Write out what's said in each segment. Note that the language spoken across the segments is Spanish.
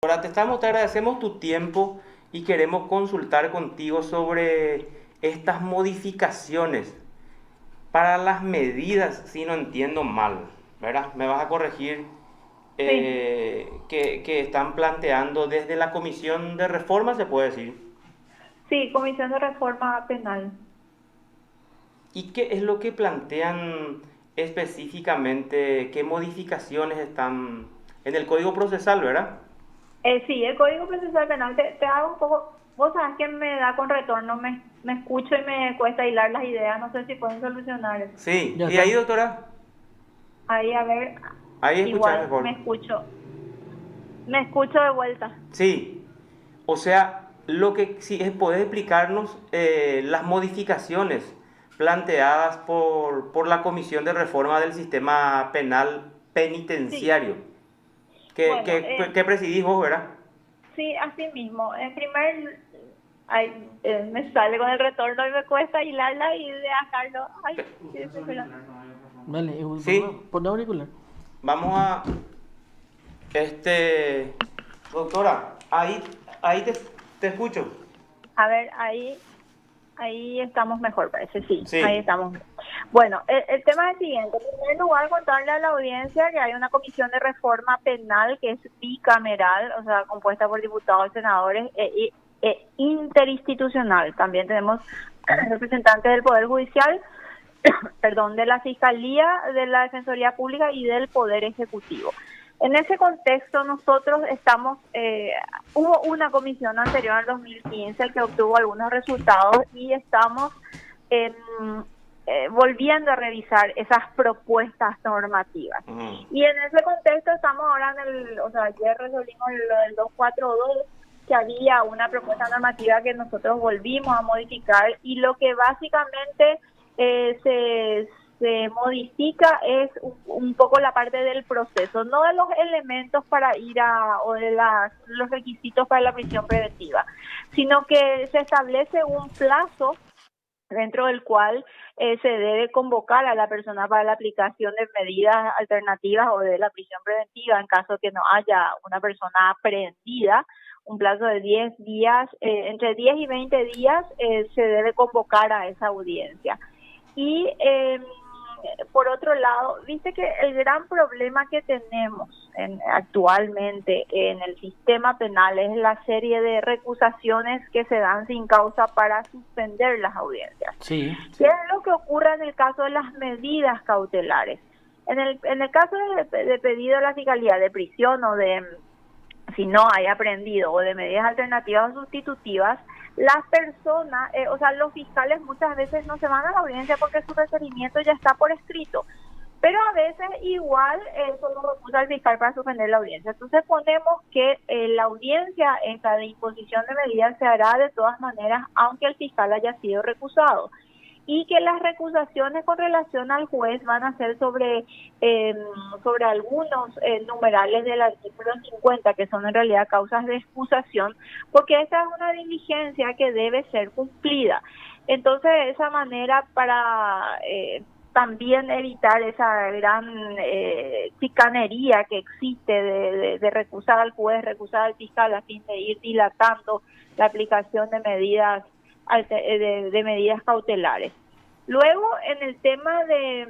Ahora te agradecemos tu tiempo y queremos consultar contigo sobre estas modificaciones para las medidas, si no entiendo mal, ¿verdad? Me vas a corregir Sí, que están planteando desde la Comisión de Reforma, se puede decir. sí, Comisión de Reforma Penal. ¿Y qué es lo que plantean específicamente? ¿Qué modificaciones están en el Código Procesal, verdad? Sí, el Código Procesal Penal te hago un poco, vos sabes que me da con retorno, me escucho y me cuesta hilar las ideas, no sé si pueden solucionar eso. Sí, Ya y ahí, está. doctora, Ahí, a ver, ahí escuchás igual mejor. me escucho de vuelta. Sí, o sea, lo que si podés explicarnos las modificaciones planteadas por la Comisión de Reforma del Sistema Penal Sí, Penitenciario, bueno, que presidís vos, ¿verdad? sí, así mismo. En primer, ay, me sale con el retorno y me cuesta hilar la idea, Carlos. Ay, qué desesperante. Vale, Sí, pon auricular. vamos a, este, doctora, ahí te escucho. A ver, ahí estamos mejor, parece, sí, ahí Sí. estamos. Bueno, el tema es el siguiente. En primer lugar, contarle a la audiencia que hay una comisión de reforma penal que es bicameral, o sea, compuesta por diputados y senadores, interinstitucional. También tenemos representantes del Poder Judicial, perdón, de la Fiscalía, de la Defensoría Pública y del Poder Ejecutivo. En ese contexto, nosotros hubo una comisión anterior en 2015 que obtuvo algunos resultados y estamos eh, volviendo a revisar esas propuestas normativas. Ujú. Y en ese contexto estamos ahora o sea, ayer resolvimos lo del 242, que había una propuesta normativa que nosotros volvimos a modificar y lo que básicamente se modifica es un poco la parte del proceso, no de los elementos para ir o de los requisitos para la prisión preventiva, sino que se establece un plazo dentro del cual se debe convocar a la persona para la aplicación de medidas alternativas o de la prisión preventiva en caso que no haya una persona aprehendida. Un plazo de 10 días, entre 10 y 20 días se debe convocar a esa audiencia. Y por otro lado, viste que el gran problema que tenemos actualmente en el sistema penal es la serie de recusaciones que se dan sin causa para suspender las audiencias. Sí. ¿Qué es Sí. lo que ocurre en el caso de las medidas cautelares? En el caso de pedido de la fiscalía de prisión o de si no hay aprendido o de medidas alternativas o sustitutivas, las personas, o sea, los fiscales muchas veces no se van a la audiencia porque su requerimiento ya está por escrito, pero a veces igual solo recusa el fiscal para suspender la audiencia. Entonces ponemos que la audiencia esta de imposición de medidas se hará de todas maneras, aunque el fiscal haya sido recusado y que las recusaciones con relación al juez van a ser eh, sobre algunos numerales del artículo 50, que son en realidad causas de excusación, porque esta es una diligencia que debe ser cumplida. Entonces, de esa manera, para también evitar esa gran chicanería que existe de recusar al juez, recusar al fiscal a fin de ir dilatando la aplicación de medidas de medidas cautelares. Luego, en el tema de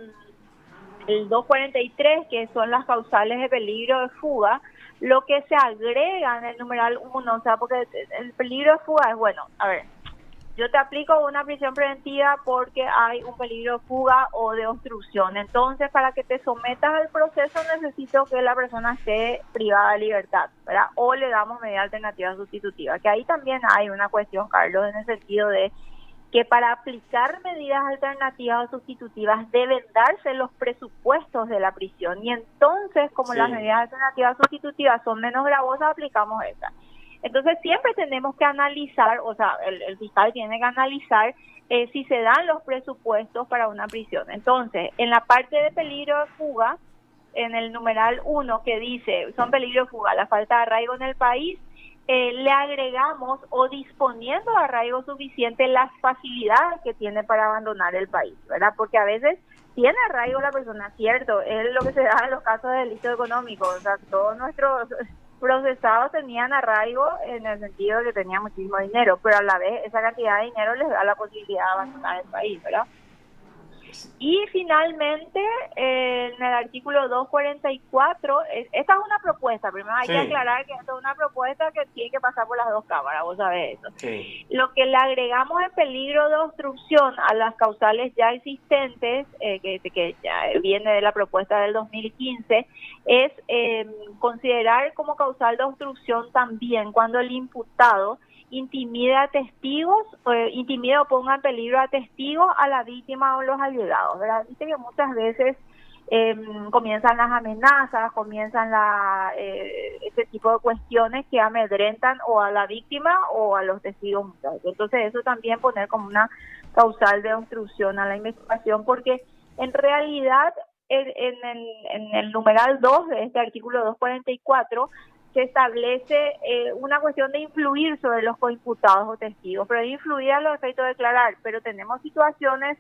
el 243, que son las causales de peligro de fuga, lo que se agrega en el numeral 1, o sea, porque el peligro de fuga es, bueno, a ver, yo te aplico una prisión preventiva porque hay un peligro de fuga o de obstrucción. Entonces, para que te sometas al proceso necesito que la persona esté privada de libertad, ¿verdad? O le damos medida alternativa sustitutiva, que ahí también hay una cuestión, Carlos, en el sentido de que para aplicar medidas alternativas o sustitutivas deben darse los presupuestos de la prisión y entonces como las Sí. medidas alternativas sustitutivas son menos gravosas aplicamos esas. Entonces siempre tenemos que analizar, o sea, el fiscal tiene que analizar si se dan los presupuestos para una prisión. Entonces, en la parte de peligro de fuga, en el numeral 1 que dice son peligro de fuga, la falta de arraigo en el país, le agregamos o disponiendo de arraigo suficiente las facilidades que tiene para abandonar el país, ¿verdad? Porque a veces tiene arraigo la persona, cierto, es lo que se da en los casos de delito económico, o sea, todos nuestros procesados tenían arraigo en el sentido de que tenían muchísimo dinero, pero a la vez esa cantidad de dinero les da la posibilidad de abandonar el país, ¿verdad? Y finalmente, en el artículo 244, esta es una propuesta, primero hay Sí, que aclarar que esta es una propuesta que tiene que pasar por las dos cámaras, vos sabés eso. sí, Lo que le agregamos en peligro de obstrucción a las causales ya existentes, que ya viene de la propuesta del 2015, es considerar como causal de obstrucción también cuando el imputado intimida a testigos, intimida o ponga en peligro a testigos, a la víctima o los allegados, ¿verdad? Viste que muchas veces comienzan las amenazas, comienzan este tipo de cuestiones que amedrentan o a la víctima o a los testigos. Entonces eso también poner como una causal de obstrucción a la investigación, porque en realidad en el numeral 2 de este artículo 244 se establece una cuestión de influir sobre los coimputados o testigos, pero de influir a los efectos de declarar, pero tenemos situaciones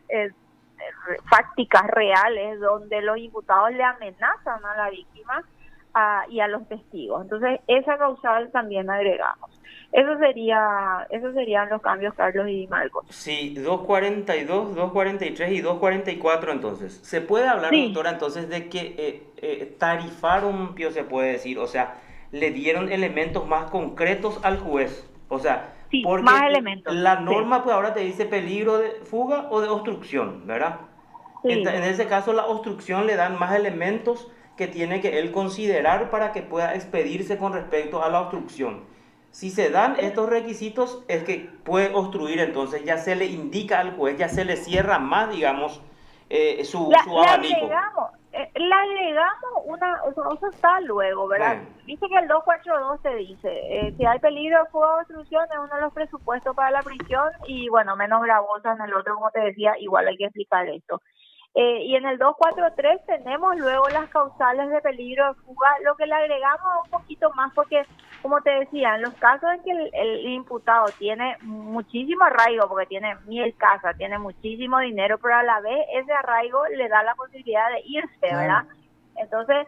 fácticas, reales, donde los imputados le amenazan a la víctima y a los testigos. Entonces, esa causal también agregamos. Esos serían los cambios, Carlos y Marcos. sí, 242, 243 y 244 entonces. ¿Se puede hablar, Sí, doctora, entonces de que tarifaron, se puede decir? O sea, le dieron elementos más concretos al juez. O sea, sí, más porque elementos. la Sí, norma pues ahora te dice peligro de fuga o de obstrucción, ¿verdad? sí. En ese caso la obstrucción le dan más elementos que tiene que él considerar para que pueda expedirse con respecto a la obstrucción. Si se dan estos requisitos es que puede obstruir, entonces ya se le indica al juez, ya se le cierra más, digamos, su abanico. Le agregamos o sea, eso está luego, ¿verdad? Eh, Dice que el 242 te dice, si hay peligro de fuga o obstrucción es uno de los presupuestos para la prisión y bueno, menos gravosa en el otro, como te decía, igual hay que explicar esto. Y en el 243 tenemos luego las causales de peligro de fuga, lo que le agregamos un poquito más porque, como te decía, en los casos en que el imputado tiene muchísimo arraigo, porque tiene 1.000 casas, tiene muchísimo dinero, pero a la vez ese arraigo le da la posibilidad de irse, Claro. ¿verdad? Entonces,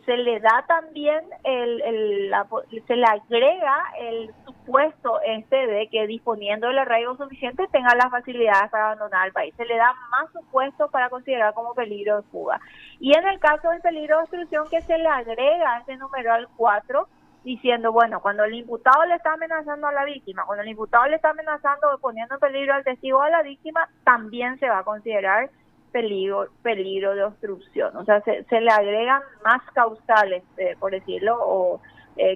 se le da también, se le agrega el supuesto de que disponiendo del arraigo suficiente tenga las facilidades para abandonar el país. Se le da más supuesto para considerar como peligro de fuga. Y en el caso del peligro de obstrucción, que se le agrega ese numeral 4, diciendo, bueno, cuando el imputado le está amenazando a la víctima, cuando el imputado le está amenazando o poniendo en peligro al testigo de la víctima, también se va a considerar peligro de obstrucción. O sea, se le agregan más causales, por decirlo, o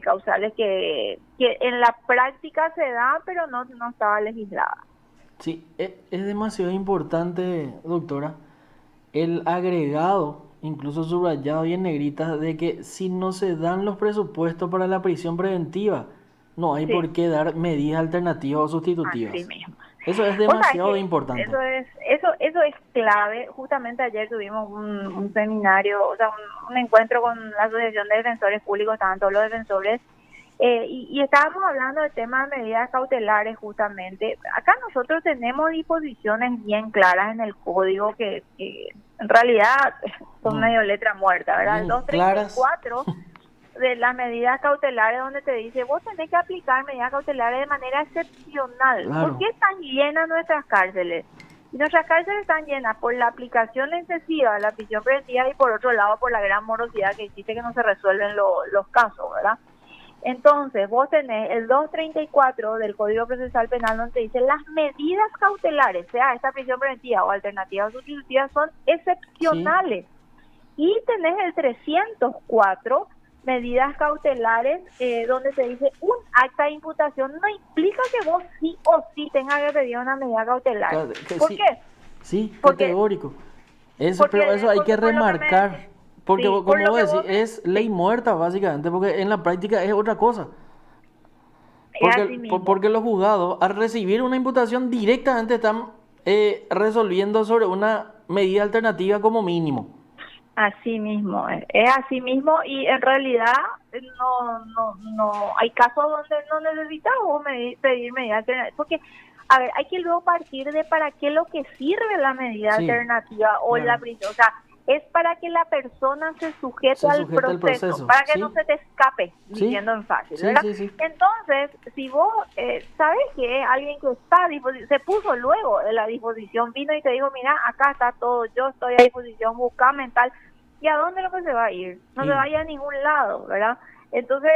causales que en la práctica se dan, pero no estaba legislada. Sí, es demasiado importante, doctora, el agregado, incluso subrayado y en negrita, de que si no se dan los presupuestos para la prisión preventiva, no hay por Sí, qué dar medidas alternativas o así sustitutivas. mismo. Eso es Vos sabés demasiado que importante. eso es clave. Justamente ayer tuvimos un seminario, o sea, un encuentro con la Asociación de Defensores Públicos, estaban todos los defensores, y estábamos hablando del tema de medidas cautelares justamente. Acá nosotros tenemos disposiciones bien claras en el código que en realidad son Mm, medio letra muerta, ¿verdad? El bien claras. 234 de las medidas cautelares, donde te dice, vos tenés que aplicar medidas cautelares de manera excepcional. ¿Por Claro, qué están llenas nuestras cárceles? Y nuestras cárceles están llenas por la aplicación excesiva de la prisión preventiva y por otro lado por la gran morosidad que existe, que no se resuelven los casos, ¿verdad? Entonces, vos tenés el 234 del Código Procesal Penal, donde dice las medidas cautelares, sea esta prisión preventiva o alternativas sustitutivas, son sí, excepcionales. Y tenés el 304, medidas cautelares, donde te dice un acta de imputación no implica que vos sí o sí tengas que pedir una medida cautelar. ¿Por sí, qué? sí, Porque, categórico. Eso, pero eso hay que porque por lo que remarcar, porque sí, por como lo vos que decís, vos es ley sí, muerta básicamente, porque en la práctica es otra cosa. es así mismo. Porque los juzgados, al recibir una imputación, directamente están resolviendo sobre una medida alternativa como mínimo. Así mismo, es así mismo y en realidad no hay casos donde no necesitamos pedir medidas alternativas, porque a ver, hay que luego partir de para qué lo que sirve la medida Sí, alternativa o la claro. prisión, o sea, es para que la persona se sujete al proceso, para que no se te escape, diciendo en fácil, ¿verdad? Entonces, si vos sabes que alguien que está a disposición, se puso luego de la disposición, vino y te dijo, mira, acá está todo, yo estoy a disposición, buscame tal, ¿y a dónde es lo que se va a ir? No se va a ir a ningún lado, ¿verdad? Entonces,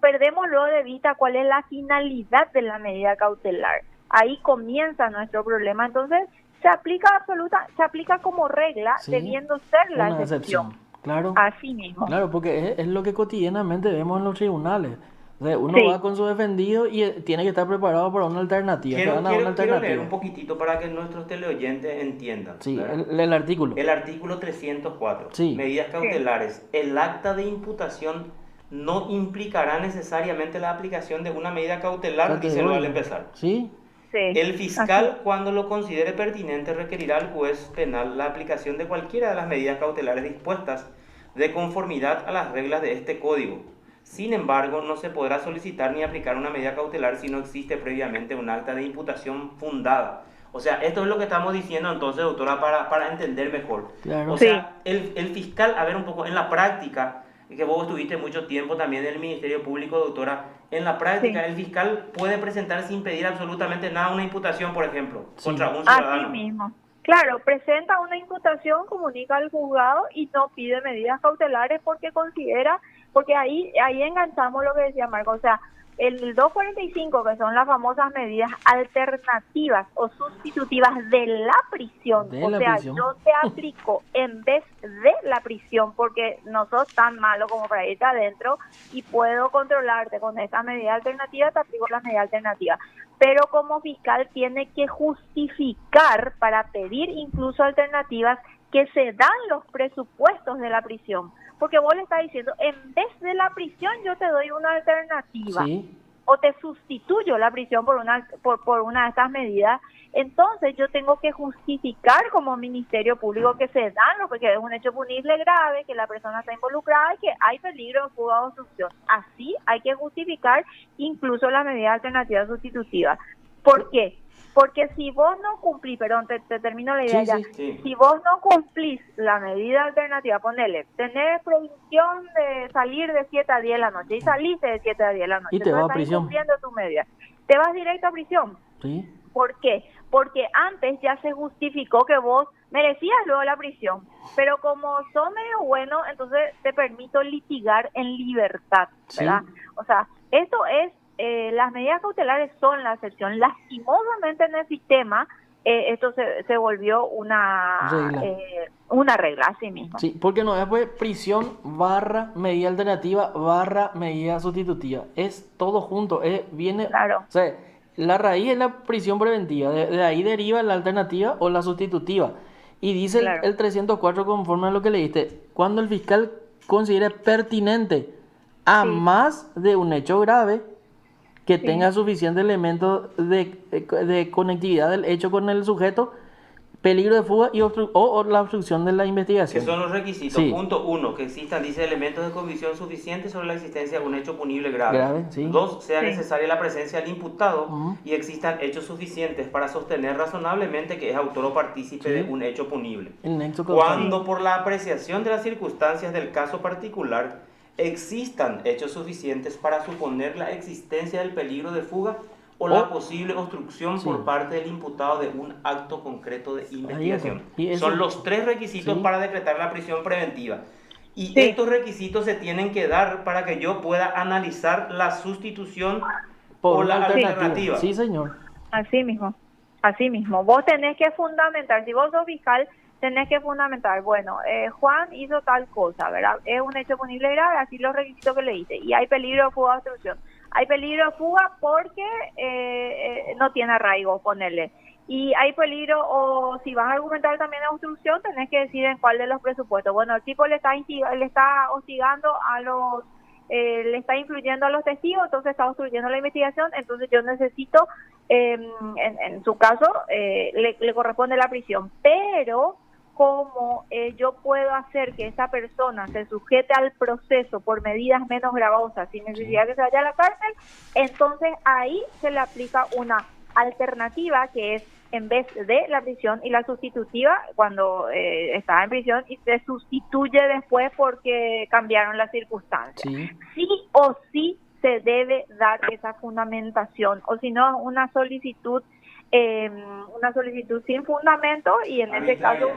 perdemos luego de vista cuál es la finalidad de la medida cautelar. Ahí comienza nuestro problema. Entonces, se aplica como regla, debiendo ser la excepción. Claro. Así mismo. Claro, porque es lo que cotidianamente vemos en los tribunales. O sea, uno va con su defendido y tiene que estar preparado para una alternativa. Quiero leer un poquitito para que nuestros teleoyentes entiendan. Sí, el artículo. El artículo 304. Sí. Medidas cautelares. El acta de imputación no implicará necesariamente la aplicación de una medida cautelar, dice al empezar. Sí. El fiscal, cuando lo considere pertinente, requerirá al juez penal la aplicación de cualquiera de las medidas cautelares dispuestas de conformidad a las reglas de este código. Sin embargo, no se podrá solicitar ni aplicar una medida cautelar si no existe previamente un acta de imputación fundada. O sea, esto es lo que estamos diciendo entonces, doctora, para entender mejor. Claro. O sea, el fiscal, a ver un poco, en la práctica, que vos estuviste mucho tiempo también en el Ministerio Público, doctora, en la práctica el fiscal puede presentar sin pedir absolutamente nada una imputación, por ejemplo, contra un ciudadano. Así mismo. Claro, presenta una imputación, comunica al juzgado y no pide medidas cautelares porque considera, porque ahí enganchamos lo que decía Marco, o sea, el 245, que son las famosas medidas alternativas o sustitutivas de la prisión, yo te aplico en vez de la prisión porque no sos tan malo como para irte adentro y puedo controlarte con esta medida alternativa, te aplico la medida alternativa. Pero como fiscal tiene que justificar para pedir incluso alternativas que se dan los presupuestos de la prisión. Porque vos le estás diciendo, en vez de la prisión yo te doy una alternativa. Sí. O te sustituyo la prisión por una de estas medidas. Entonces yo tengo que justificar como Ministerio Público que se dan, porque es un hecho punible grave, que la persona está involucrada y que hay peligro de fuga o obstrucción. Así hay que justificar incluso las medidas alternativas sustitutivas. ¿Por qué? Porque si vos no cumplís, perdón, te termino la idea si vos no cumplís la medida alternativa, ponele, tenés prohibición de salir de 7 a 10 de la noche y saliste de 7 a 10 de la noche. Y te vas a prisión. Cumpliendo tu medida. Te vas directo a prisión. Sí. ¿Por qué? Porque antes ya se justificó que vos merecías luego la prisión, pero como sos medio bueno, entonces te permito litigar en libertad, ¿verdad? Sí. O sea, esto es las medidas cautelares son la excepción. Lastimosamente en el sistema esto se volvió una regla, así mismo. Sí, porque no es prisión / medida alternativa / medida sustitutiva. Es todo junto, viene... Claro. O sea, la raíz es la prisión preventiva, de ahí deriva la alternativa o la sustitutiva. Y dice el 304, conforme a lo que leíste, cuando el fiscal considere pertinente a más de un hecho grave, que tenga suficiente elemento de conectividad del hecho con el sujeto, peligro de fuga y o la obstrucción de la investigación. Que son los requisitos. Punto 1, que existan, dice, elementos de convicción suficientes sobre la existencia de un hecho punible grave. 2, sea necesaria la presencia del imputado y existan hechos suficientes para sostener razonablemente que es autor o partícipe de un hecho punible. Cuando por la apreciación de las circunstancias del caso particular existan hechos suficientes para suponer la existencia del peligro de fuga o la posible obstrucción por parte del imputado de un acto concreto de investigación. Son los 3 requisitos para decretar la prisión preventiva. Y estos requisitos se tienen que dar para que yo pueda analizar la sustitución o la alternativa. Sí, señor. Así mismo. Vos tenés que fundamentar, si vos sos fiscal, tenés que fundamentar, bueno, Juan hizo tal cosa, ¿verdad? Es un hecho punible grave, así los requisitos que le hice, y hay peligro de fuga o obstrucción. Hay peligro de fuga porque no tiene arraigo, ponerle. Y hay peligro, o si vas a argumentar también a obstrucción, tenés que decir en cuál de los presupuestos. Bueno, el tipo le está hostigando a los... le está influyendo a los testigos, entonces está obstruyendo la investigación, entonces yo necesito, en su caso, le corresponde la prisión. Pero cómo yo puedo hacer que esa persona se sujete al proceso por medidas menos gravosas, sin necesidad que se vaya a la cárcel, entonces ahí se le aplica una alternativa que es en vez de la prisión, y la sustitutiva cuando estaba en prisión y se sustituye después porque cambiaron las circunstancias. Sí. Sí o sí se debe dar esa fundamentación, o si no, una solicitud sin fundamento, y en ese caso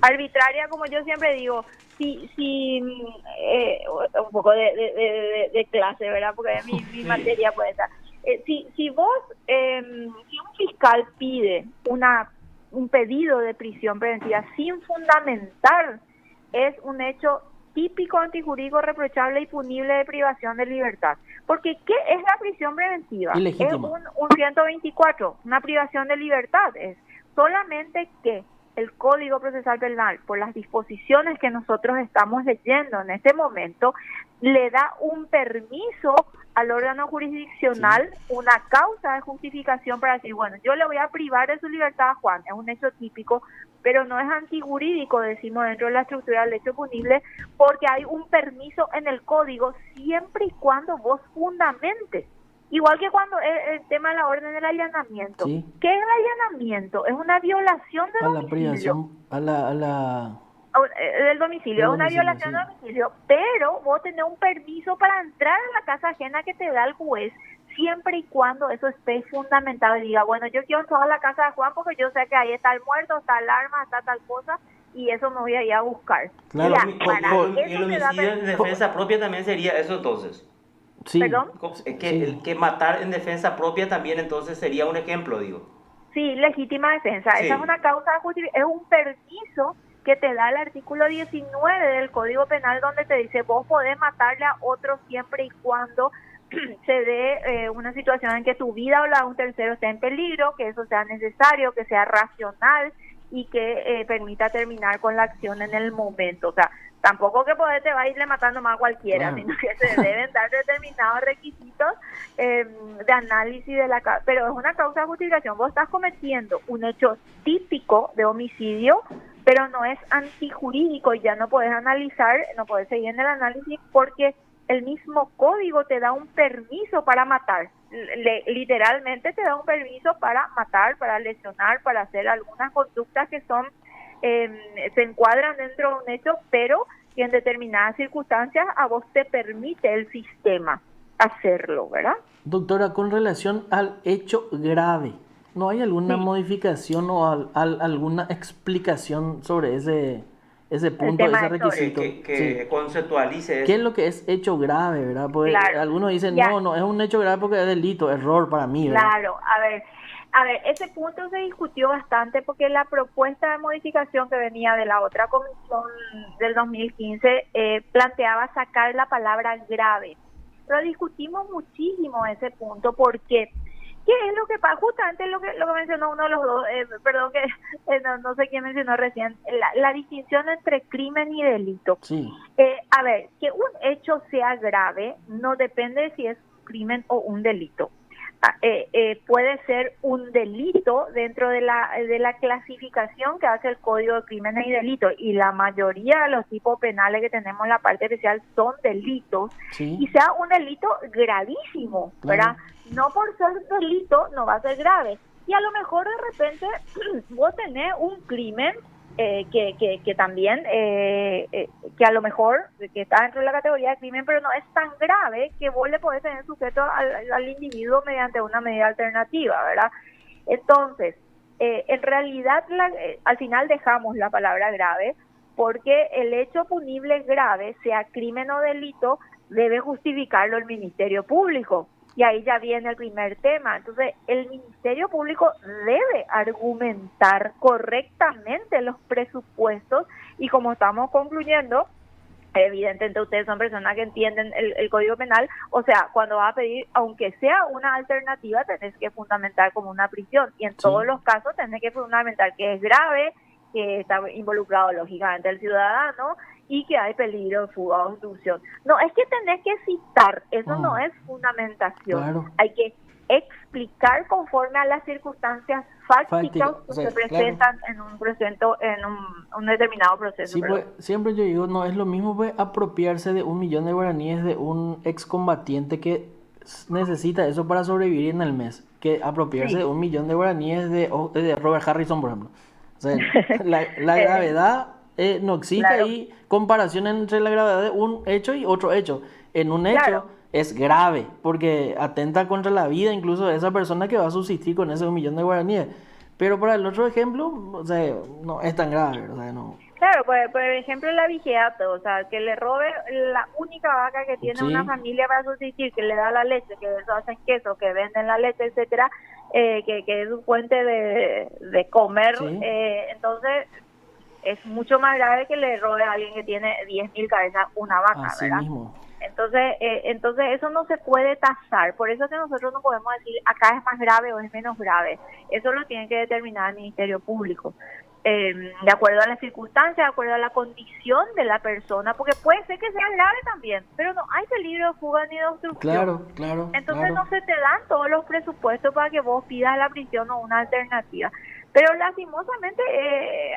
arbitraria, como yo siempre digo. Si un poco de clase, ¿verdad? Porque es mi materia puede estar. Si un fiscal pide un pedido de prisión preventiva sin fundamentar, es un hecho típico, antijurídico, reprochable y punible de privación de libertad. Porque ¿qué es la prisión preventiva? Ilegítima. Es un 124, una privación de libertad. Es solamente que el Código Procesal Penal, por las disposiciones que nosotros estamos leyendo en este momento, le da un permiso al órgano jurisdiccional, una causa de justificación para decir, bueno, yo le voy a privar de su libertad a Juan, es un hecho típico, pero no es antijurídico, decimos dentro de la estructura del hecho punible, porque hay un permiso en el código siempre y cuando vos fundamentes. Igual que cuando el tema de la orden del allanamiento. Sí. ¿Qué es el allanamiento? Es una violación del domicilio. La privación, Del domicilio, es una violación del domicilio, pero vos tenés un permiso para entrar a la casa ajena que te da el juez, siempre y cuando eso esté fundamentado y diga, bueno, yo quiero entrar a la casa de Juan porque yo sé que ahí está el muerto, está el arma, está tal cosa, y eso me voy a ir a buscar. Claro, Y el homicidio en defensa propia también sería eso entonces. Sí. ¿Perdón? Que matar en defensa propia también entonces sería un ejemplo, digo. Sí, legítima defensa. Sí. Esa es una causa de justificación, es un permiso que te da el artículo 19 del Código Penal, donde te dice vos podés matarle a otro siempre y cuando se dé una situación en que tu vida o la de un tercero esté en peligro, que eso sea necesario, que sea racional y que permita terminar con la acción en el momento. O sea, tampoco que te va a irle matando más a cualquiera, Claro. sino que se deben dar determinados requisitos de análisis de pero es una causa de justificación. Vos estás cometiendo un hecho típico de homicidio, pero no es antijurídico y ya no podés analizar, no podés seguir en el análisis porque el mismo código te da un permiso para matar. Literalmente te da un permiso para matar, para lesionar, para hacer algunas conductas que son se encuadran dentro de un hecho, pero que en determinadas circunstancias a vos te permite el sistema hacerlo, ¿verdad? Doctora, con relación al hecho grave, ¿no hay alguna modificación o alguna explicación sobre ese punto, ese requisito? Que conceptualice eso. ¿Qué es lo que es hecho grave, verdad? Porque claro. algunos dicen, no, es un hecho grave porque es delito, error para mí, ¿verdad? Claro, a ver, ese punto se discutió bastante porque la propuesta de modificación que venía de la otra comisión del 2015 planteaba sacar la palabra grave. Pero discutimos muchísimo ese punto porque ¿qué es lo que pasa? Justamente lo que mencionó uno de los dos, perdón que no sé quién mencionó recién, la distinción entre crimen y delito. Sí. A ver, que un hecho sea grave no depende de si es un crimen o un delito. Puede ser un delito dentro de la clasificación que hace el Código de Crímenes y Delitos, y la mayoría de los tipos penales que tenemos en la parte especial son delitos, Sí. y sea un delito gravísimo, ¿verdad? No por ser delito no va a ser grave, y a lo mejor de repente vos tenés un crimen que también que a lo mejor que está dentro de la categoría de crimen, pero no es tan grave que vos le podés tener sujeto al individuo mediante una medida alternativa, ¿verdad? Entonces, en realidad al final dejamos la palabra grave porque el hecho punible grave, sea crimen o delito, debe justificarlo el Ministerio Público. Y ahí ya viene el primer tema. Entonces, el Ministerio Público debe argumentar correctamente los presupuestos y como estamos concluyendo, evidentemente ustedes son personas que entienden el Código Penal, o sea, cuando vas a pedir, aunque sea una alternativa, tenés que fundamentar como una prisión y en todos los casos tenés que fundamentar que es grave, que está involucrado lógicamente el ciudadano y que hay peligro de fuga o obstrucción. No, es que tenés que citar, eso no es fundamentación. Claro. Hay que explicar conforme a las circunstancias fácticas que se presentan en un determinado proceso. Sí, pues, siempre yo digo, no es lo mismo pues apropiarse de 1 millón de guaraníes de un excombatiente que necesita eso para sobrevivir en el mes, que apropiarse de Sí. 1 millón de guaraníes de Robert Harrison, por ejemplo. O sea, la Eh, gravedad no existe claro, ahí comparación entre la gravedad de un hecho y otro hecho. En un hecho claro. es grave, porque atenta contra la vida incluso de esa persona que va a subsistir con ese 1 millón de guaraníes. Pero para el otro ejemplo, o sea, no es tan grave, o sea, no. Claro, por ejemplo, la vigiato, o sea, que le robe la única vaca que tiene una Sí, familia para subsistir, que le da la leche, que de eso hacen queso, que venden la leche, etcétera, que es su fuente de comer, sí, entonces es mucho más grave que le robe a alguien que tiene 10.000 cabezas una vaca, así ¿verdad? mismo. Entonces eso no se puede tasar, por eso es que nosotros no podemos decir acá es más grave o es menos grave, eso lo tiene que determinar el Ministerio Público, de acuerdo a las circunstancias, de acuerdo a la condición de la persona, porque puede ser que sea grave también, pero no hay peligro de fuga ni de obstrucción. Claro, claro, Entonces claro. no se te dan todos los presupuestos para que vos pidas la prisión o una alternativa. Pero lastimosamente,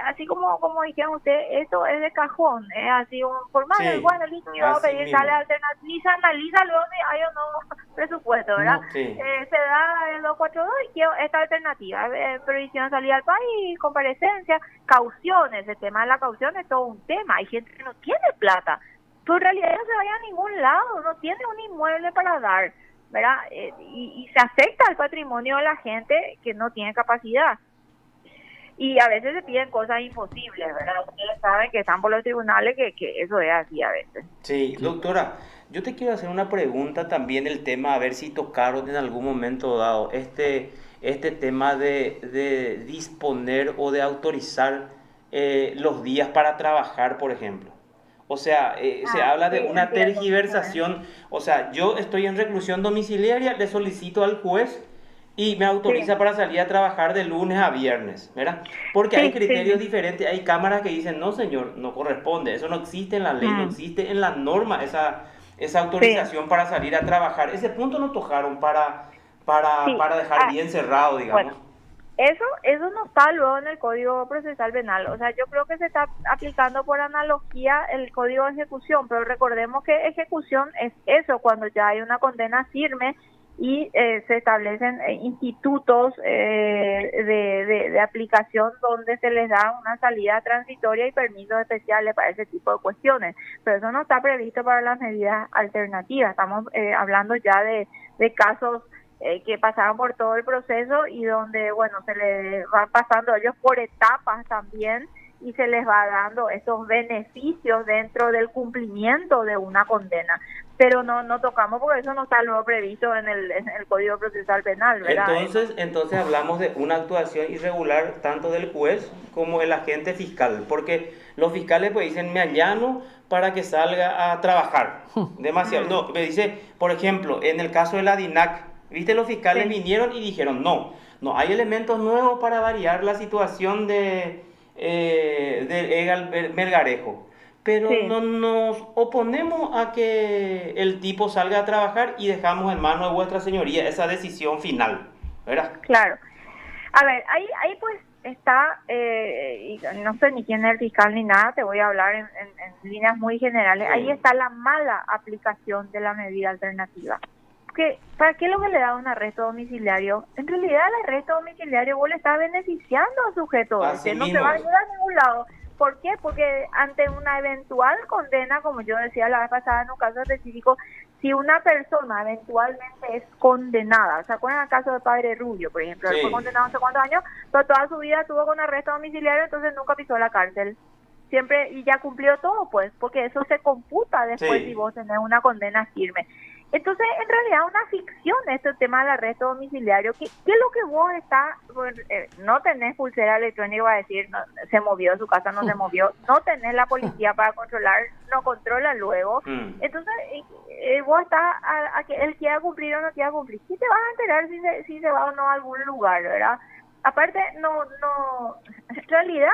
así como dijeron ustedes, esto es de cajón, es así un formal, Sí, bueno, listo, y vamos a así pedir sale mismo. alternativa, ni se analiza luego si hay o no presupuesto, ¿verdad? No, Sí, Se da el 242 y quiero esta alternativa, previsión de salida al país, comparecencia, cauciones, el tema de la caución es todo un tema, hay gente que no tiene plata, pero en realidad no se vaya a ningún lado, no tiene un inmueble para dar, ¿verdad? Y se afecta al patrimonio de la gente que no tiene capacidad. Y a veces se piden cosas imposibles, ¿verdad? Ustedes saben que están por los tribunales que eso es así a veces. sí. sí. Doctora, yo te quiero hacer una pregunta también el tema, a ver si tocaron en algún momento dado este tema de disponer o de autorizar los días para trabajar, por ejemplo. O sea, se Ah, habla sí, de una entiendo. Ah, tergiversación. O sea, yo estoy en reclusión domiciliaria, le solicito al juez y me sí, autoriza para salir a trabajar de lunes a viernes, ¿verdad? Porque hay sí, sí, criterios sí. diferentes, hay cámaras que dicen, no señor, no corresponde, eso no existe en la ley, no Mm, existe en la norma esa sí, autorización para salir a trabajar. Ese punto no tocaron sí. para dejar Ah, bien cerrado, bueno, digamos. eso no está luego en el Código Procesal Penal. O sea, yo creo que se está aplicando por analogía el Código de Ejecución, pero recordemos que ejecución es eso, cuando ya hay una condena firme y se establecen institutos de aplicación donde se les da una salida transitoria y permisos especiales para ese tipo de cuestiones. Pero eso no está previsto para las medidas alternativas. Estamos hablando ya de casos que pasaron por todo el proceso y donde, bueno, se les van pasando ellos por etapas también y se les va dando estos beneficios dentro del cumplimiento de una condena. Pero no tocamos porque eso no está luego previsto en el Código Procesal Penal, ¿verdad? Entonces hablamos de una actuación irregular tanto del juez como el agente fiscal, porque los fiscales pues dicen me allano para que salga a trabajar. Demasiado. Mm, No, me dice, por ejemplo, en el caso de la DINAC, ¿viste? Los fiscales sí, vinieron y dijeron, no hay elementos nuevos para variar la situación de Egal Melgarejo. Pero sí, no nos oponemos a que el tipo salga a trabajar y dejamos en manos de vuestra señoría esa decisión final, ¿verdad? claro. A ver, ahí pues está, y no sé ni quién es el fiscal ni nada, te voy a hablar en líneas muy generales, ahí Sí, está la mala aplicación de la medida alternativa. ¿Para qué es lo que le da un arresto domiciliario? En realidad el arresto domiciliario vos le estás beneficiando al sujeto así ese, no se mismo va a es. ir a ningún lado. ¿Por qué? Porque ante una eventual condena, como yo decía la vez pasada en un caso específico, si una persona eventualmente es condenada, ¿se acuerdan el caso del padre Rubio, por ejemplo? Él fue Sí, condenado no sé cuántos años, pero toda su vida estuvo con arresto domiciliario, entonces nunca pisó la cárcel. Siempre, y ya cumplió todo, pues, porque eso se computa después si sí. vos tenés una condena firme. Entonces, en realidad, una ficción este tema del arresto domiciliario. ¿Qué es lo que vos está no tenés pulsera electrónica para decir, no, se movió, su casa no se movió, no tenés la policía para controlar, no controla luego? Mm. Entonces, vos estás a que él quiera cumplir o no quiera cumplir. ¿Sí te vas a enterar si se va o no a algún lugar, verdad? Aparte, en realidad,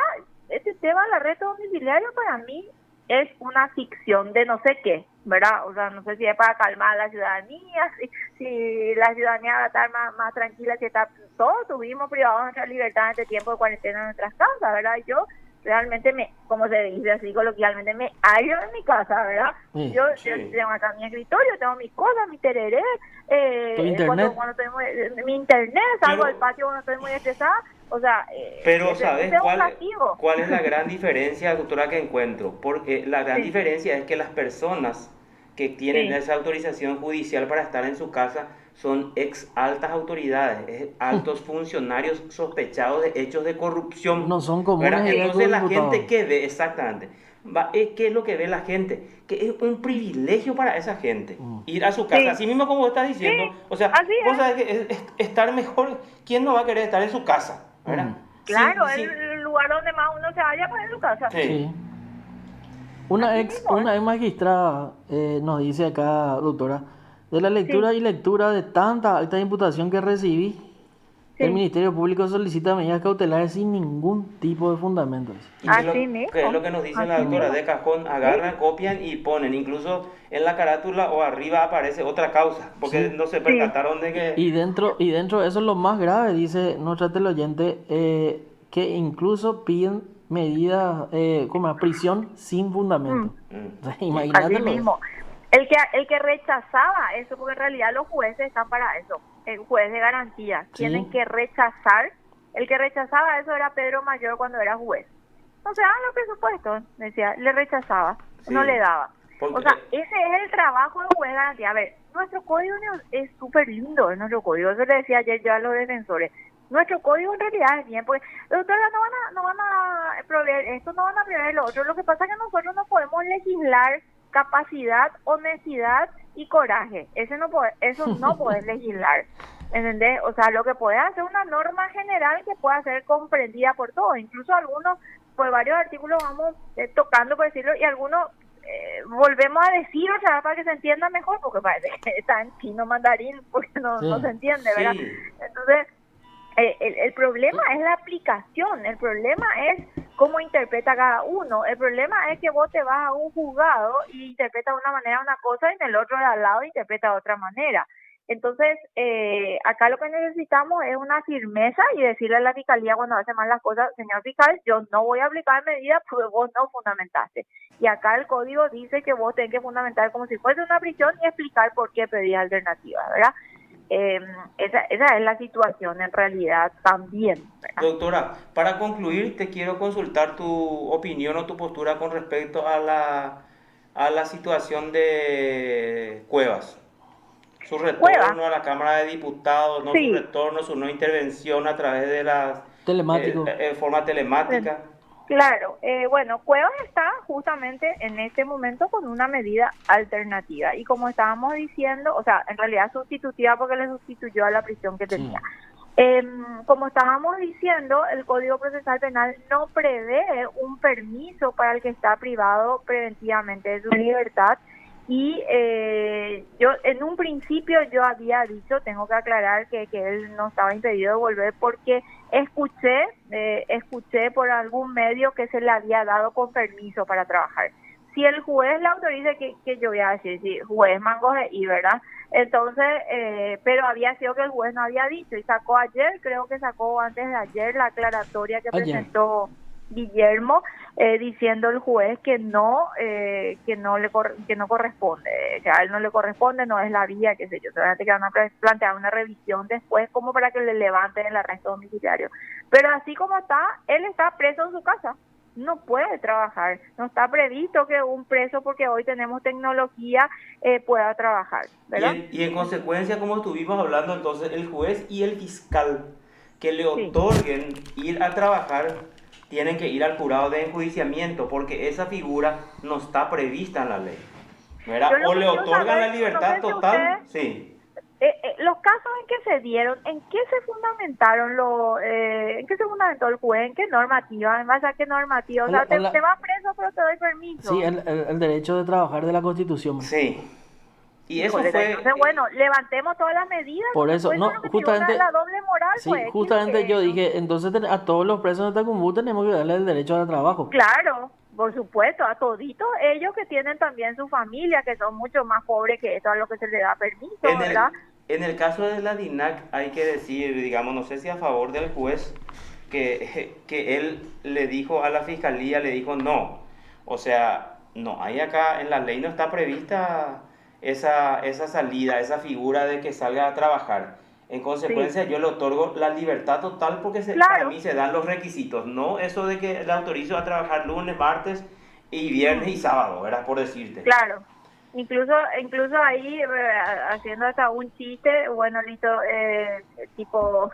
este tema del arresto domiciliario para mí es una ficción de no sé qué, ¿verdad? O sea, no sé si es para calmar a la ciudadanía, si la ciudadanía va a estar más tranquila, si está, todos tuvimos privados de nuestra libertad en este tiempo de cuarentena en nuestras casas, ¿verdad? Yo realmente como se dice así coloquialmente, me hallo en mi casa, ¿verdad? Sí. Yo Sí. tengo acá mi escritorio, tengo mis cosas, mi tereré, ¿Tu internet? cuando estoy mi internet, salgo Pero- al patio cuando estoy muy estresada, o sea, Pero ese ¿sabes es un castigo. cuál es la gran diferencia, doctora, que encuentro? Porque la gran Sí, diferencia es que las personas que tienen sí, esa autorización judicial para estar en su casa son ex altas autoridades, altos funcionarios sospechados de hechos de corrupción, No son comunes ¿verdad? y Entonces la diputados. gente, ¿qué ve exactamente? ¿Qué es lo que ve la gente? Que es un privilegio para esa gente Mm. ir a su casa. sí, Así mismo como vos estás sí, diciendo, o sea, así vos es. sabés que estar mejor, ¿quién no va a querer estar en su casa? ¿Verdad? Ujú. Claro, es Sí, el lugar donde más uno se halla, pues en su casa. sí, Sí. Una Así ex, mismo es. una ex magistrada nos dice acá, doctora, de la lectura Sí, y lectura de tanta alta imputación que recibí, el sí, Ministerio Público solicita medidas cautelares sin ningún tipo de fundamentos. ¿y así qué es mismo, lo que nos dice la así doctora mismo. de cajón? Sí, Agarran, copian y ponen. Incluso en la carátula o arriba aparece otra causa, porque Sí. no se sí. percataron de que... Y dentro de eso es lo más grave, dice nuestra teleoyente, que incluso piden medidas como prisión sin Mm. fundamento. Mm, O sea, Así imagínate lo de. mismo. El que rechazaba eso, porque en realidad los jueces están para eso, el juez de garantía, Sí, tienen que rechazar. El que rechazaba eso era Pedro Mayor cuando era juez. No se daban los presupuestos, decía, le rechazaba, no le sí, daba. O porque... sea, ese es el trabajo del juez de garantía. A ver, nuestro código es súper lindo, es nuestro código, eso le decía ayer yo a los defensores. Nuestro código en realidad es bien, porque doctora, no van a proveer esto, no van a proveer lo otro. Lo que pasa es que nosotros no podemos legislar capacidad, honestidad y coraje. Eso no puedes legislar. ¿Entendés? O sea, lo que puede hacer una norma general que pueda ser comprendida por todos. Incluso algunos, por varios artículos vamos tocando, por decirlo, y algunos volvemos a decir, o sea, para que se entienda mejor, porque parece que está en chino mandarín, porque no sí. se entiende, ¿verdad? Sí, Entonces, el problema es la aplicación, el problema es cómo interpreta cada uno, el problema es que vos te vas a un juzgado y interpreta de una manera una cosa y en el otro de al lado interpreta de otra manera. Entonces, acá lo que necesitamos es una firmeza y decirle a la fiscalía cuando hace mal las cosas, señor fiscal, yo no voy a aplicar medidas porque vos no fundamentaste. Y acá el código dice que vos tenés que fundamentar como si fuese una prisión y explicar por qué pedís alternativas, ¿verdad? Esa es la situación en realidad también, ¿verdad? doctora, para concluir, te quiero consultar tu opinión o tu postura con respecto a la situación de Cuevas. Su Cueva, retorno a la Cámara de Diputados, no su sí, retorno, su no intervención a través de la Telemático. forma telemática. claro. Bueno, Cuevas está justamente en este momento con una medida alternativa y como estábamos diciendo, o sea, en realidad sustitutiva porque le sustituyó a la prisión que Sí. tenía. Como estábamos diciendo, el Código Procesal Penal no prevé un permiso para el que está privado preventivamente de su libertad y yo en un principio yo había dicho, tengo que aclarar que él no estaba impedido de volver porque escuché por algún medio que se le había dado con permiso para trabajar. Si el juez le autoriza, que yo voy a decir, si juez Mangos y ¿verdad? Entonces, pero había sido que el juez no había dicho y sacó ayer, creo que sacó antes de ayer la aclaratoria que Ayer. presentó Guillermo diciendo el juez que que no corresponde, que a él no le corresponde, no es la vía, qué sé yo, solamente que van a plantear una revisión después como para que le levanten el arresto domiciliario. Pero así como está, él está preso en su casa. No puede trabajar, no está previsto que un preso, porque hoy tenemos tecnología, pueda trabajar, ¿verdad? Y en consecuencia, como estuvimos hablando, entonces el juez y el fiscal que le Sí. otorguen ir a trabajar tienen que ir al jurado de enjuiciamiento porque esa figura no está prevista en la ley. Yo ¿Verdad? lo O que le quiero otorgan la saber, no libertad sé si ustedes, total, sí. los casos en que se dieron, ¿en qué se fundamentaron en qué se fundamentó el juez? ¿En qué normativa? ¿En base a qué normativa? O sea, te vas preso, pero te doy Sí, permiso. el derecho de trabajar de la Constitución. Sí. Y eso Híjole, fue, entonces, bueno, levantemos todas las medidas, Por porque eso, eso no, es lo que te digo, justamente, la doble moral, sí, pues, ¿qué es lo justamente que yo es, no? dije, entonces a todos los presos de Tacumbú tenemos que darle el derecho al trabajo. Claro, por supuesto, a toditos ellos que tienen también su familia, que son mucho más pobres que esto, a lo que se les da permiso, en ¿verdad? en el caso de la DINAC hay que decir, digamos, no sé si a favor del juez, que él le dijo a la fiscalía, le dijo no. O sea, no, ahí acá en la ley no está prevista esa salida, esa figura de que salga a trabajar. En Sí, consecuencia, yo le otorgo la libertad total porque para claro. mí se dan los requisitos, no eso de que le autorizo a trabajar lunes, martes y viernes y Mm. sábado, ¿verdad? Por decirte. Claro, incluso ahí haciendo hasta un chiste, bueno, listo, tipo,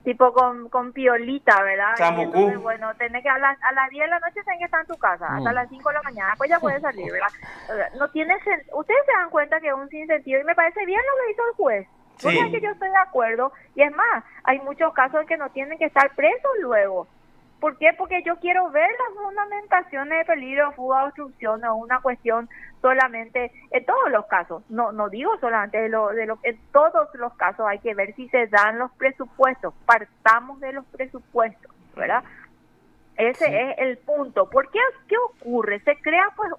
tipo con piolita, ¿verdad? Y Sambucú. entonces, bueno, tenés que a las 10 de la noche tenés que estar en tu casa, hasta Mm. las 5 de la mañana, pues ya puedes salir, ¿verdad? O sea, no tiene ustedes se dan cuenta que es un sinsentido y me parece bien lo que hizo el juez. Vos sabés que Sí, yo estoy de acuerdo y es más, hay muchos casos en que no tienen que estar presos luego. ¿Por qué? Porque yo quiero ver las fundamentaciones de peligro, fuga, obstrucción, o una cuestión solamente, en todos los casos, no digo solamente en todos los casos hay que ver si se dan los presupuestos, partamos de los presupuestos, ¿verdad? Ese Sí. es el punto. ¿Por qué? ¿Qué ocurre? Se crea pues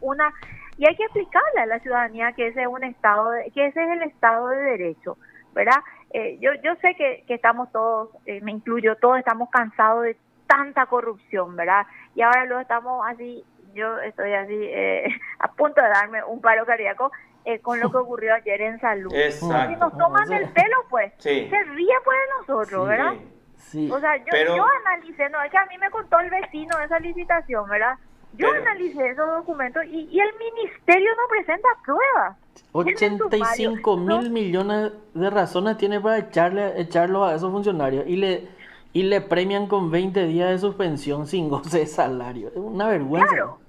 y hay que explicarle a la ciudadanía que ese es un estado, que ese es el estado de derecho, ¿verdad? Yo sé que estamos todos, me incluyo, todos estamos cansados de tanta corrupción, ¿verdad? Y ahora lo estamos así, yo estoy así a punto de darme un paro cardíaco con lo que ocurrió ayer en salud. Y Mm. exacto. nos No, toman del pelo, pues, Sí, se ríen pues de nosotros, sí, ¿verdad? sí. O sí. sea, yo Pero, analicé, no, es que a mí me contó el vecino esa licitación, ¿verdad? Yo pero, analicé esos documentos y el ministerio no presenta pruebas en el ochenta y sumario. cinco No, mil millones de razones tiene para echarlo a esos funcionarios y le premian con 20 días de suspensión sin goce de salario. Es una vergüenza. claro,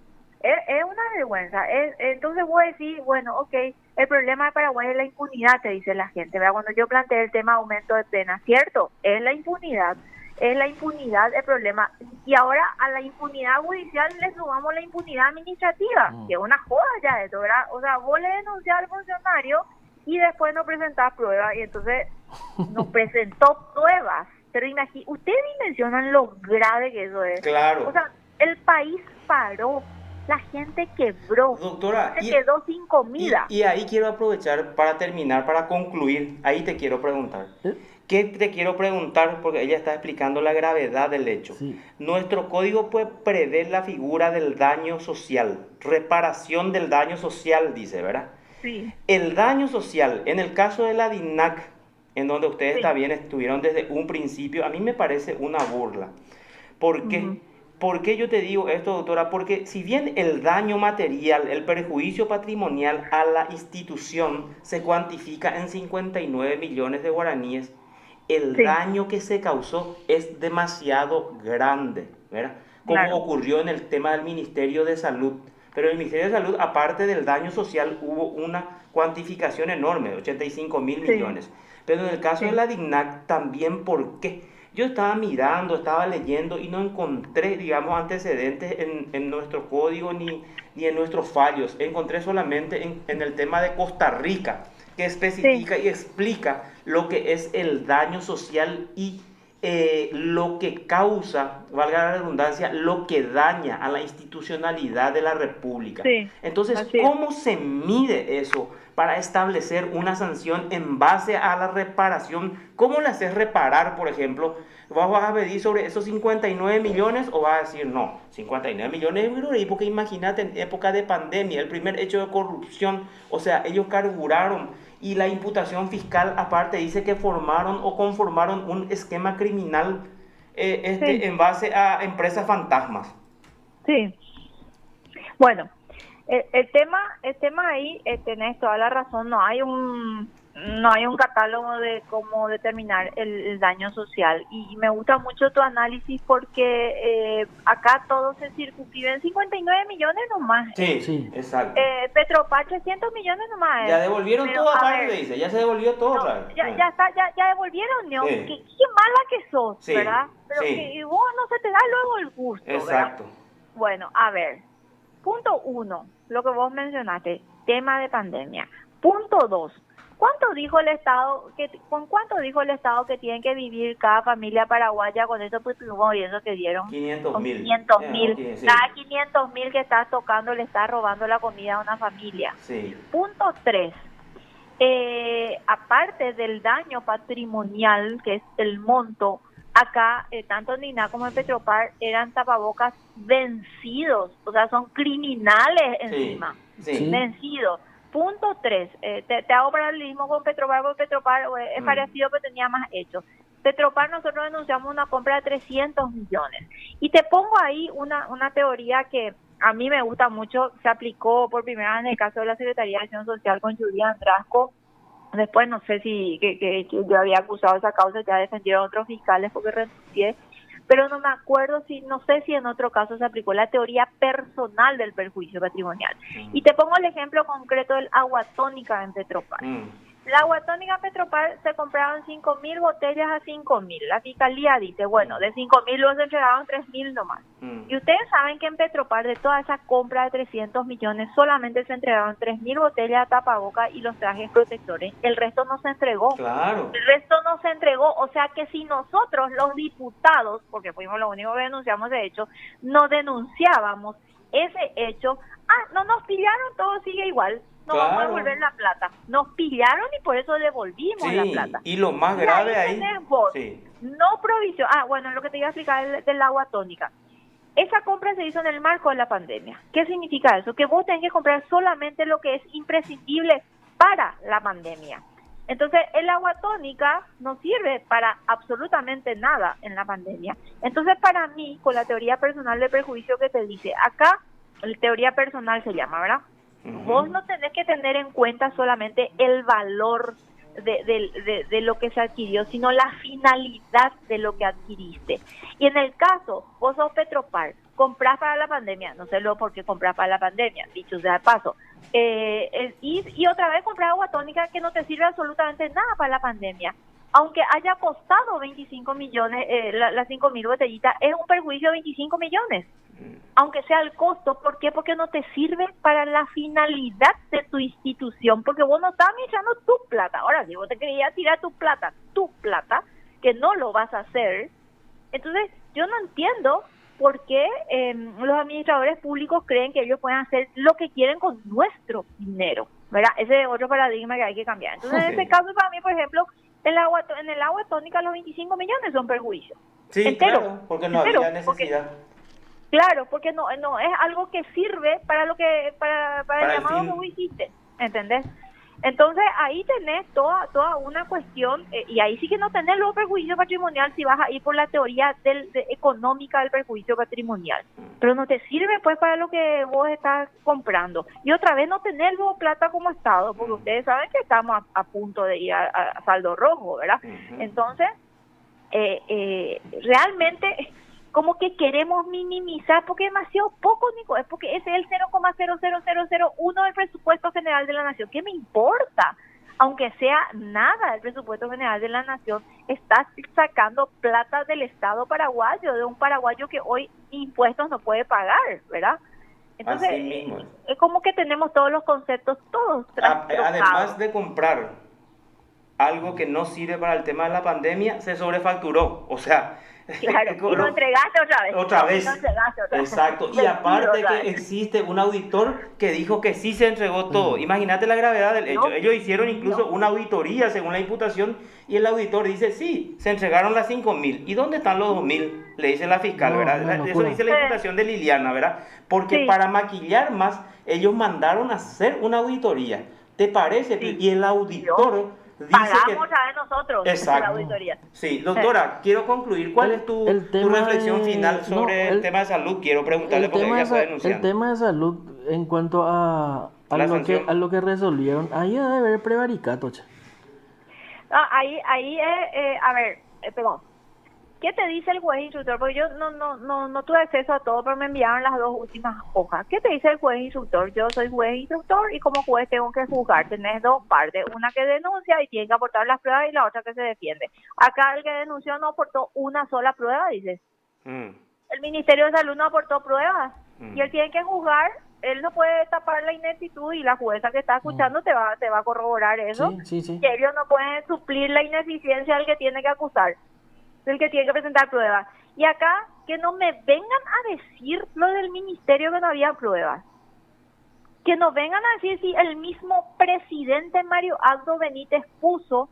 es una vergüenza. Entonces voy a decir, bueno, ok, el problema de Paraguay es la impunidad, te dice la gente. ¿Verdad? Cuando yo planteé el tema de aumento de pena, cierto, es la impunidad el problema. Y ahora a la impunidad judicial le sumamos la impunidad administrativa, Mm. que es una joda ya esto, ¿verdad? O sea, vos le denunciás al funcionario y después no presentás pruebas y entonces no presentó pruebas. Pero imagínate, ustedes dimensionan lo grave que eso es. O claro. sea, el país paró, la gente quebró, Doctora, se quedó sin comida. y ahí quiero aprovechar para terminar, para concluir, ahí te quiero preguntar. Eh, ¿Qué te quiero preguntar? Porque ella está explicando la gravedad del hecho. Sí, Nuestro código puede prever la figura del daño social, reparación del daño social, dice, ¿verdad? Sí, El daño social, en el caso de la DINAC, en donde ustedes sí. también estuvieron desde un principio, a mí me parece una burla. ¿Por Ujú. qué? ¿Por qué yo te digo esto, doctora? Porque si bien el daño material, el perjuicio patrimonial a la institución se cuantifica en 59 millones de guaraníes, el Sí, daño que se causó es demasiado grande, ¿verdad? Como claro. ocurrió en el tema del Ministerio de Salud. Pero en el Ministerio de Salud, aparte del daño social, hubo una cuantificación enorme, 85 mil Sí, millones. Pero en el caso de sí, la DIGNAC, también, ¿por qué? Yo estaba mirando, estaba leyendo y no encontré, digamos, antecedentes en nuestro código ni en nuestros fallos. Encontré solamente en el tema de Costa Rica, que sí, especifica y explica lo que es el daño social y lo que causa, valga la redundancia, lo que daña a la institucionalidad de la República. sí, Entonces, así es. ¿cómo se mide eso para establecer una sanción en base a la reparación? ¿Cómo le haces reparar, por ejemplo? ¿Vas a pedir sobre esos 59 millones o vas a decir no? 59 millones de euros, porque imagínate en época de pandemia, el primer hecho de corrupción, o sea, ellos carburaron y la imputación fiscal aparte dice que formaron o conformaron un esquema criminal Sí, en base a empresas fantasmas. sí. Bueno, el tema ahí, tenés toda la razón, no hay un catálogo de cómo determinar el daño social y me gusta mucho tu análisis porque acá todo se circunscribe en 59 millones nomás. Sí, sí. exacto. Petropar 300 millones nomás Ya devolvieron pero todo a aparte, ver, le dice, ya se devolvió todo no, otra vez. ya está, ya devolvieron, ¿no? Sí, Qué mala que sos, sí, ¿verdad? Pero que sí, y vos no se te da luego el gusto, ¿verdad? exacto. Bueno, a ver, punto uno, lo que vos mencionaste, tema de pandemia. Punto dos, ¿con cuánto dijo el Estado que tienen que vivir cada familia paraguaya con esos putumos y eso que dieron? 500 Con mil. 500.000. Ok, sí, Cada 500.000 que estás tocando le estás robando la comida a una familia. sí, Punto tres, aparte del daño patrimonial, que es el monto, acá, tanto en Nina como en Petropar, eran tapabocas vencidos, o sea, son criminales encima, Sí. vencidos. Punto 3, te hago paralelismo con Petropar, porque Petropar es parecido, pero tenía más hechos. Petropar nosotros denunciamos una compra de 300 millones. Y te pongo ahí una teoría que a mí me gusta mucho, se aplicó por primera vez en el caso de la Secretaría de Acción Social con Julián Andrasco. Después no sé si que yo había acusado esa causa, ya defendieron otros fiscales porque renuncié, pero no me acuerdo no sé si en otro caso se aplicó la teoría personal del perjuicio patrimonial. Y te pongo el ejemplo concreto del agua tónica en Petropar. La agua tónica en Petropar se compraron 5.000 botellas a 5.000. La fiscalía dice, bueno, de 5.000 luego se entregaron 3.000 nomás. Y ustedes saben que en Petropar, de toda esa compra de 300 millones, solamente se entregaron 3.000 botellas de tapaboca y los trajes protectores. El resto no se entregó. Claro. El resto no se entregó. O sea que si nosotros, los diputados, porque fuimos los únicos que denunciamos de hecho, no denunciábamos ese hecho, no nos pillaron, todo sigue igual. No vamos a devolver la plata. Nos pillaron y por eso devolvimos la plata. Y lo más grave ahí... Vos, no provisión. Bueno, lo que te iba a explicar del agua tónica. Esa compra se hizo en el marco de la pandemia. ¿Qué significa eso? Que vos tenés que comprar solamente lo que es imprescindible para la pandemia. Entonces, el agua tónica no sirve para absolutamente nada en la pandemia. Entonces, para mí, con la teoría personal de perjuicio que te dice, acá, la teoría personal se llama, ¿verdad? Vos no tenés que tener en cuenta solamente el valor de lo que se adquirió, sino la finalidad de lo que adquiriste. Y en el caso, vos sos Petropar, comprás para la pandemia, no sé luego por qué compras para la pandemia, dicho sea de paso, y otra vez comprar agua tónica que no te sirve absolutamente nada para la pandemia. Aunque haya costado 25 millones, las 5.000 botellitas, es un perjuicio de 25 millones. Aunque sea el costo, ¿por qué? Porque no te sirve para la finalidad de tu institución, porque vos no estás echando tu plata. Ahora, si vos te querías tirar tu plata, que no lo vas a hacer, entonces yo no entiendo por qué los administradores públicos creen que ellos pueden hacer lo que quieren con nuestro dinero, ¿verdad? Ese es otro paradigma que hay que cambiar. Entonces, en este caso, para mí, por ejemplo, en el agua tónica los 25 millones son perjuicios. Sí, entero, claro, porque no había necesidad. Claro, porque no es algo que sirve para lo que para el llamado que vos hiciste, ¿entendés? Entonces ahí tenés toda una cuestión, y ahí sí que no tenés luego perjuicio patrimonial si vas a ir por la teoría económica del perjuicio patrimonial, pero no te sirve pues para lo que vos estás comprando. Y otra vez no tenés luego plata como Estado, porque ustedes saben que estamos a punto de ir a saldo rojo, ¿verdad? Entonces, realmente como que queremos minimizar, porque es demasiado poco, Nico, es porque ese es el 0,00001 del presupuesto general de la nación. ¿Qué me importa? Aunque sea nada del presupuesto general de la nación, estás sacando plata del Estado paraguayo, de un paraguayo que hoy impuestos no puede pagar, ¿verdad? Entonces, así mismo es como que tenemos todos los conceptos, todos trastrozados. Además de comprar algo que no sirve para el tema de la pandemia, se sobrefacturó, o sea... Claro, y lo entregaste otra vez. Otra vez. Exacto. Y aparte que existe un auditor que dijo que sí se entregó todo. Imagínate la gravedad del hecho. Ellos hicieron incluso una auditoría según la imputación y el auditor dice, sí, se entregaron las 5.000. ¿Y dónde están los 2.000? Le dice la fiscal, ¿verdad? Eso dice la imputación de Liliana, ¿verdad? Porque para maquillar más, ellos mandaron a hacer una auditoría. ¿Te parece? Y el auditor... Pagamos otra vez nosotros. Exacto. La auditoría. Sí, doctora, quiero concluir. ¿Cuál es tu reflexión final sobre el tema de salud? Quiero preguntarle porque ella está denunciando. El tema de salud en cuanto a lo que resolvieron, ahí debe haber prevaricato, che. Ahí a ver, perdón. ¿Qué te dice el juez instructor? Porque yo no tuve acceso a todo, pero me enviaron las 2 últimas hojas. ¿Qué te dice el juez instructor? Yo soy juez instructor y como juez tengo que juzgar. Tenés 2 partes, una que denuncia y tiene que aportar las pruebas y la otra que se defiende. Acá el que denunció no aportó una sola prueba, dices. El Ministerio de Salud no aportó pruebas y él tiene que juzgar. Él no puede tapar la ineptitud y la jueza que está escuchando te va a corroborar eso. Sí. Que ellos no pueden suplir la ineficiencia del que tiene que acusar, el que tiene que presentar pruebas. Y acá, que no me vengan a decir lo del ministerio que no había pruebas. Que no vengan a decir si el mismo presidente Mario Abdo Benítez puso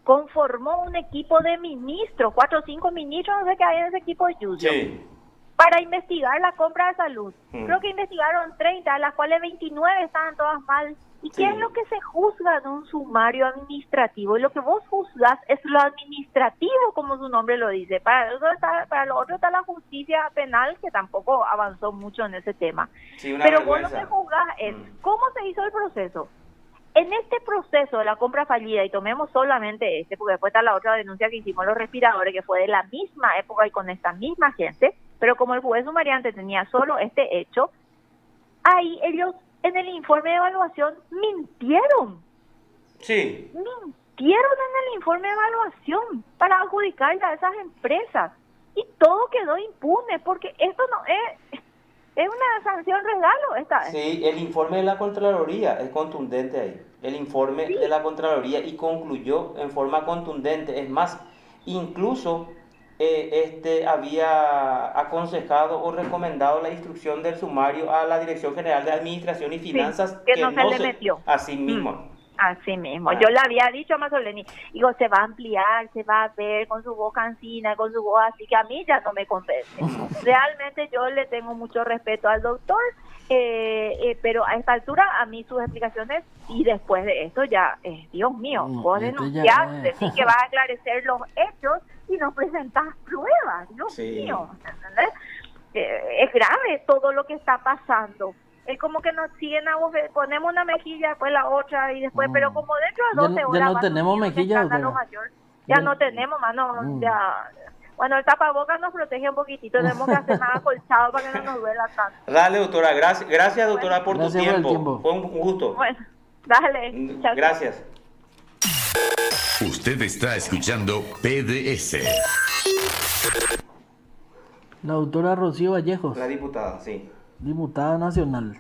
conformó un equipo de ministros, 4 o 5 ministros, no sé qué hay en ese equipo de Yuyo, Sí. para investigar la compra de salud. Mm. Creo que investigaron 30, de las cuales 29 estaban todas mal. ¿Y qué Sí. es lo que se juzga en un sumario administrativo? Y lo que vos juzgas es lo administrativo, como su nombre lo dice. Para lo otro está la justicia penal, que tampoco avanzó mucho en ese tema. Sí, una Pero vos lo vergüenza. que juzgas es Mm. cómo se hizo el proceso. En este proceso de la compra fallida, y tomemos solamente este, porque después está la otra denuncia que hicimos los respiradores, que fue de la misma época y con esta misma gente, pero como el juez sumariante tenía solo este hecho, ahí ellos en el informe de evaluación mintieron Sí. en el informe de evaluación para adjudicarle a esas empresas, y todo quedó impune, porque esto no es una sanción regalo esta vez. Sí, el informe de la Contraloría es contundente ahí. El informe de la Contraloría y concluyó en forma contundente. Es más, incluso había aconsejado o recomendado la instrucción del sumario a la Dirección General de Administración y Finanzas, que no se le metió. Así mismo. Así mismo. Ah. Yo le había dicho a Mazzoleni, digo, se va a ampliar, se va a ver con su voz cansina, con su voz así, que a mí ya no me convence. Realmente yo le tengo mucho respeto al doctor, pero a esta altura a mí sus explicaciones, y después de esto ya, Dios mío, No, vos esto ya denunciás, es. decís que vas a aclarecer los hechos y no presentás pruebas, Dios Sí. mío, ¿entendés? Es grave todo lo que está pasando. Es como que nos siguen ponemos una mejilla, después la otra, y después, pero como dentro de 12 Ya horas no va a tenemos surgir un mejilla, escándalo doctora. mayor. Ya no tenemos, mano, ya. Bueno, el tapabocas nos protege un poquitito, tenemos que hacer más acolchado para que no nos duela tanto. Dale, doctora. Gracias doctora, por Gracias tu por el tiempo. tiempo. Fue un gusto. Bueno, dale. Chao. Gracias. Usted está escuchando PDS. La doctora Rocío Vallejos, La diputada, sí. diputada nacional.